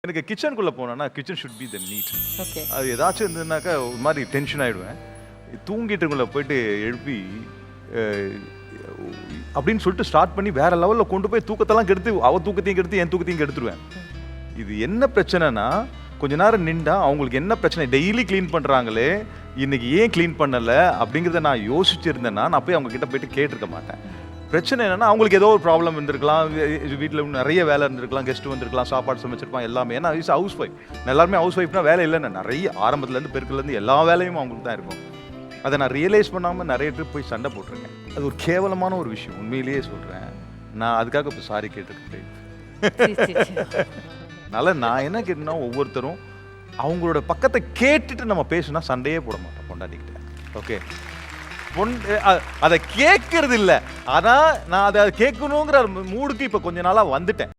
எனக்கு கிச்சனுக்குள்ளே போனேன்னா kitchen should be the need. Okay. அது ஏதாச்சும் இருந்ததுனாக்கா ஒரு மாதிரி டென்ஷன் ஆகிடுவேன். தூங்கிட்டுக்குள்ளே போயிட்டு எழுப்பி அப்படின்னு சொல்லிட்டு ஸ்டார்ட் பண்ணி வேற லெவலில் கொண்டு போய் தூக்கத்தெல்லாம் கெடுத்து தூக்கத்தையும் கெடுத்து என் தூக்கத்தையும் கெடுத்துருவேன். இது என்ன பிரச்சனைனா கொஞ்ச நேரம் நின்றா அவங்களுக்கு என்ன பிரச்சனை, டெய்லி க்ளீன் பண்ணுறாங்களே இன்னைக்கு ஏன் க்ளீன் பண்ணலை அப்படிங்கிறத நான் யோசிச்சிருந்தேன்னா நான் போய் அவங்க கிட்ட போயிட்டு கேட்டிருக்க மாட்டேன். பிரச்சனை என்னன்னா அவங்களுக்கு ஏதோ ஒரு ப்ராப்ளம் இருந்திருக்கலாம், வீட்டில் நிறைய வேலை இருந்திருக்கலாம், கெஸ்ட் வந்திருக்கலாம், சாப்பாடு சமைச்சிருப்பான் எல்லாமே. ஏன்னா இஸ் ஹவுஸ் ஒய்ஃப், எல்லாருமே ஹவுஸ் ஒய்ஃப்னா வேலை இல்லைன்னு நிறைய ஆரம்பத்துலேருந்து பெருக்குலேருந்து எல்லா வேலையும் அவங்களுக்கு தான் இருக்கும். அதை நான் ரியலைஸ் பண்ணாமல் நிறைய ட்ரிப் போய் சண்டை போட்டிருக்கேன். அது ஒரு கேவலமான ஒரு விஷயம், உண்மையிலேயே சொல்கிறேன். நான் அதுக்காக இப்போ சாரி கேட்டிருக்கேன். அதனால் நான் என்ன கேட்டேன்னா ஒவ்வொருத்தரும் அவங்களோட பக்கத்தை கேட்டுட்டு நம்ம பேசுனா சண்டையே போட மாட்டோம் பொண்டாட்டிக்கிட்ட. ஓகே, அதை கேட்கறது இல்லை, ஆனால் நான் அதை கேட்கணுங்கிற மூடுக்கு இப்போ கொஞ்ச நாளாக வந்துட்டேன்.